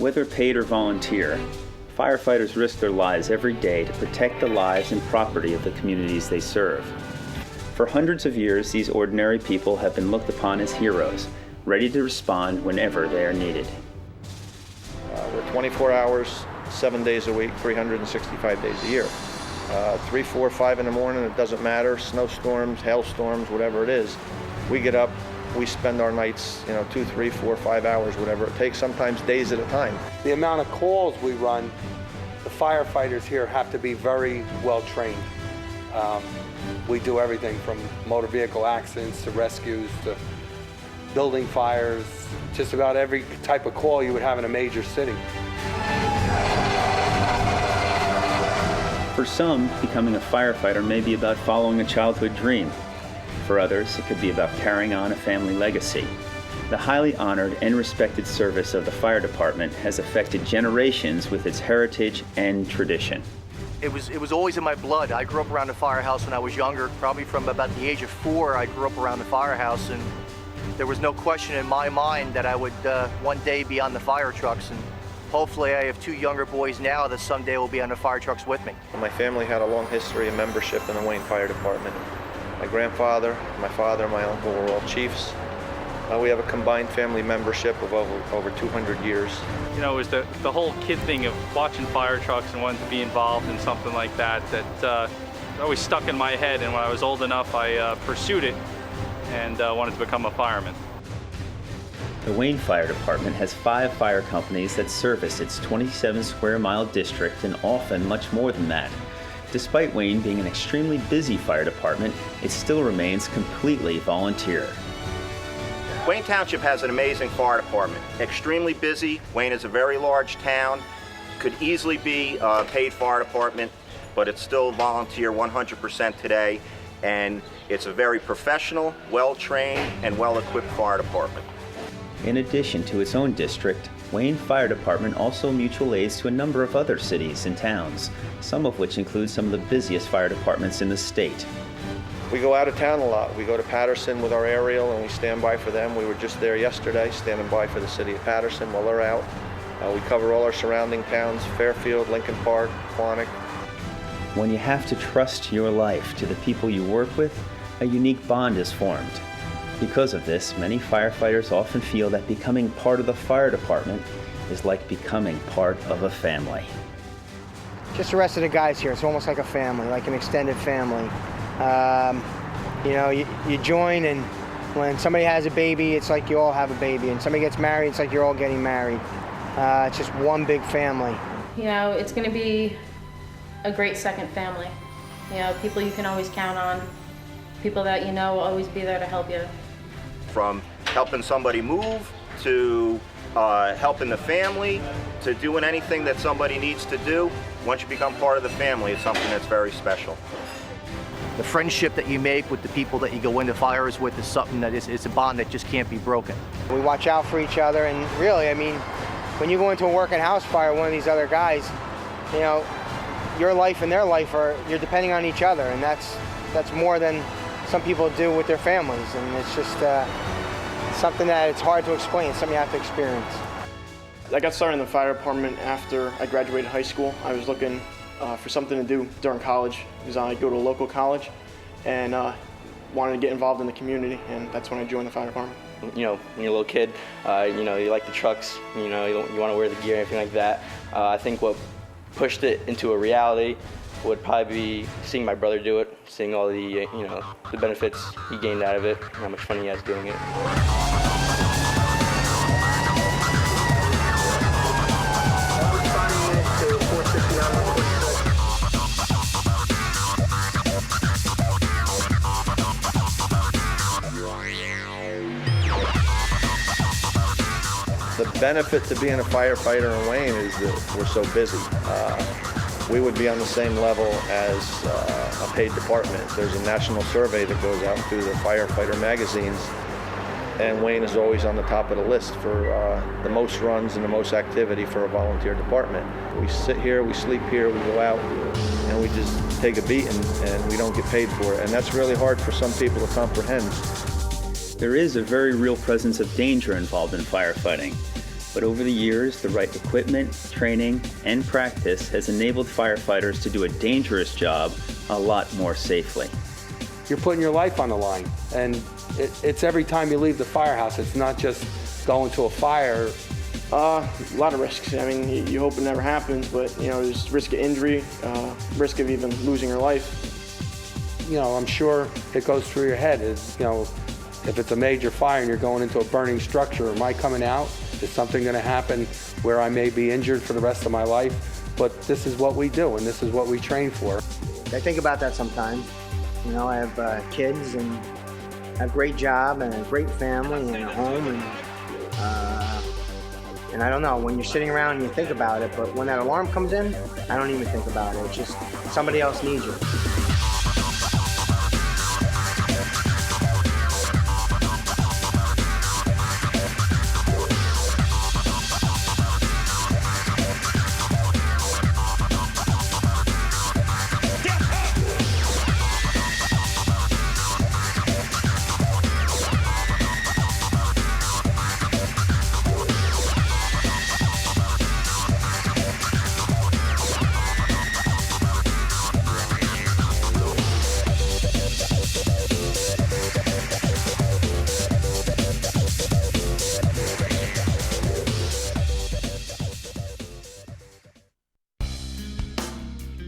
Whether paid or volunteer, firefighters risk their lives every day to protect the lives and property of the communities they serve. For hundreds of years, these ordinary people have been looked upon as heroes, ready to respond whenever they are needed. We're 24 hours, 7 days a week, 365 days a year. 3, 4, 5 in the morning, it doesn't matter, snowstorms, hailstorms, whatever it is. We get up, we spend our nights, 2, 3, 4, 5 hours, whatever it takes, sometimes days at a time. The amount of calls we run, the firefighters here have to be very well trained. We do everything from motor vehicle accidents to rescues to building fires, just about every type of call you would have in a major city. For some, becoming a firefighter may be about following a childhood dream. For others, it could be about carrying on a family legacy. The highly honored and respected service of the fire department has affected generations with its heritage and tradition. It was always in my blood. I grew up around the firehouse when I was younger. Probably from about the age of 4, I grew up around the firehouse, and there was no question in my mind that I would one day be on the fire trucks. And hopefully I have 2 younger boys now that someday will be on the fire trucks with me. My family had a long history of membership in the Wayne Fire Department. My grandfather, my father, and my uncle were all chiefs. We have a combined family membership of over 200 years. It was the whole kid thing of watching fire trucks and wanting to be involved in something like that always stuck in my head, and when I was old enough I pursued it and wanted to become a fireman. The Wayne Fire Department has 5 fire companies that service its 27 square mile district, and often much more than that. Despite Wayne being an extremely busy fire department, it still remains completely volunteer. Wayne Township has an amazing fire department. Extremely busy. Wayne is a very large town. Could easily be a paid fire department, but it's still volunteer 100% today. And it's a very professional, well-trained, and well-equipped fire department. In addition to its own district, Wayne Fire Department also mutual aids to a number of other cities and towns, some of which include some of the busiest fire departments in the state. We go out of town a lot. We go to Patterson with our aerial and we stand by for them. We were just there yesterday, standing by for the city of Patterson while they're out. We cover all our surrounding towns, Fairfield, Lincoln Park, Quantick. When you have to trust your life to the people you work with, a unique bond is formed. Because of this, many firefighters often feel that becoming part of the fire department is like becoming part of a family. Just the rest of the guys here, it's almost like a family, like an extended family. You join, and when somebody has a baby, it's like you all have a baby, and somebody gets married, it's like you're all getting married. It's just one big family. It's going to be a great second family. People you can always count on, people that will always be there to help you. From helping somebody move to helping the family to doing anything that somebody needs to do. Once you become part of the family, it's something that's very special. The friendship that you make with the people that you go into fires with is something that is a bond that just can't be broken. We watch out for each other, and really, when you go into a working house fire, one of these other guys, your life and their life you're depending on each other, and that's more than some people do with their families, and it's just something that it's hard to explain. It's something you have to experience. I got started in the fire department after I graduated high school. I was looking for something to do during college, because I go to a local college and wanted to get involved in the community, and that's when I joined the fire department. When you're a little kid, you like the trucks, you want to wear the gear and everything like that. I think what pushed it into a reality would probably be seeing my brother do it, seeing all the the benefits he gained out of it, and how much fun he has doing it. The benefit to being a firefighter in Wayne is that we're so busy. We would be on the same level as a paid department. There's a national survey that goes out through the firefighter magazines, and Wayne is always on the top of the list for the most runs and the most activity for a volunteer department. We sit here, we sleep here, we go out, and we just take a beating, and we don't get paid for it. And that's really hard for some people to comprehend. There is a very real presence of danger involved in firefighting. But over the years, the right equipment, training, and practice has enabled firefighters to do a dangerous job a lot more safely. You're putting your life on the line, and it's every time you leave the firehouse. It's not just going to a fire. A lot of risks. I mean, you hope it never happens, but there's risk of injury, risk of even losing your life. I'm sure it goes through your head. If it's a major fire and you're going into a burning structure, am I coming out? Is something going to happen where I may be injured for the rest of my life? But this is what we do, and this is what we train for. I think about that sometimes. I have kids and a great job and a great family and a home, and I don't know, when you're sitting around and you think about it, but when that alarm comes in, I don't even think about it. It's just somebody else needs you.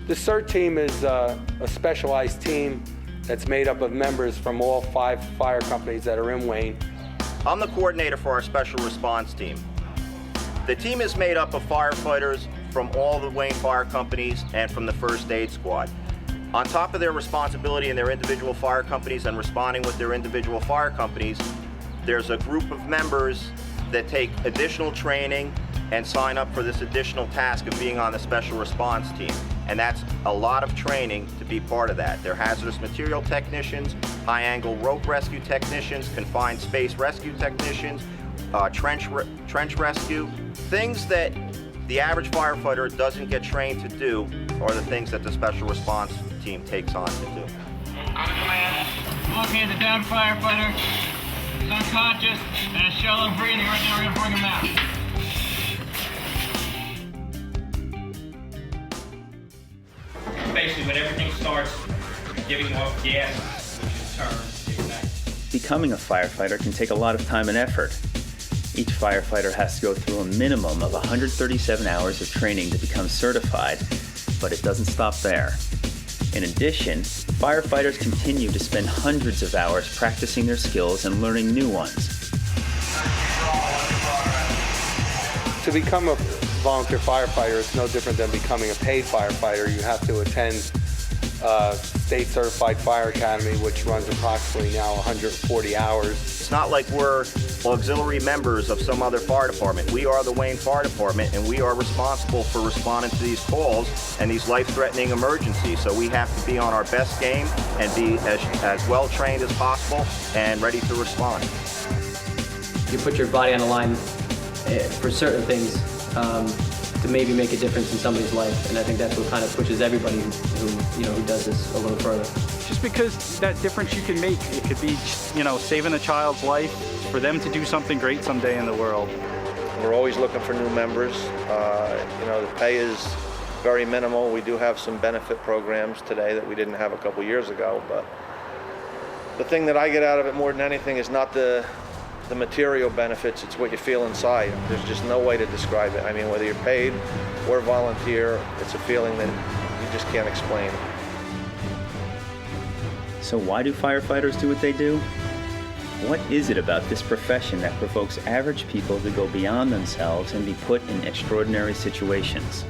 The CERT team is a specialized team that's made up of members from all 5 fire companies that are in Wayne. I'm the coordinator for our special response team. The team is made up of firefighters from all the Wayne fire companies and from the first aid squad. On top of their responsibility in their individual fire companies and responding with their individual fire companies, there's a group of members that take additional training and sign up for this additional task of being on the special response team. And that's a lot of training to be part of that. They're hazardous material technicians, high-angle rope rescue technicians, confined space rescue technicians, trench rescue. Things that the average firefighter doesn't get trained to do are the things that the special response team takes on to do. Command, locate the downed firefighter. He's unconscious and is shallow breathing. Right now we're going to bring him out. Basically, when everything starts giving off gas, we should turn to ignite. Becoming a firefighter can take a lot of time and effort. Each firefighter has to go through a minimum of 137 hours of training to become certified, but it doesn't stop there. In addition, firefighters continue to spend hundreds of hours practicing their skills and learning new ones. To become a volunteer firefighter, it's no different than becoming a paid firefighter. You have to attend State Certified Fire Academy, which runs approximately now 140 hours. It's not like we're auxiliary members of some other fire department. We are the Wayne Fire Department, and we are responsible for responding to these calls and these life-threatening emergencies. So we have to be on our best game and be as well-trained as possible and ready to respond. You put your body on the line for certain things to maybe make a difference in somebody's life, and I think that's what kind of pushes everybody who does this a little further. Just because that difference you can make, it could be, saving a child's life, for them to do something great someday in the world. We're always looking for new members. The pay is very minimal. We do have some benefit programs today that we didn't have a couple years ago, but the thing that I get out of it more than anything is not the material benefits, it's what you feel inside. There's just no way to describe it. I mean, whether you're paid or volunteer, it's a feeling that you just can't explain. So why do firefighters do what they do? What is it about this profession that provokes average people to go beyond themselves and be put in extraordinary situations?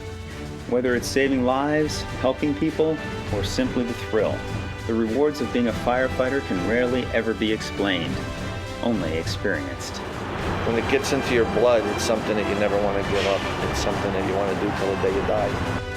Whether it's saving lives, helping people, or simply the thrill, the rewards of being a firefighter can rarely ever be explained, only experienced. When it gets into your blood, it's something that you never want to give up. It's something that you want to do till the day you die.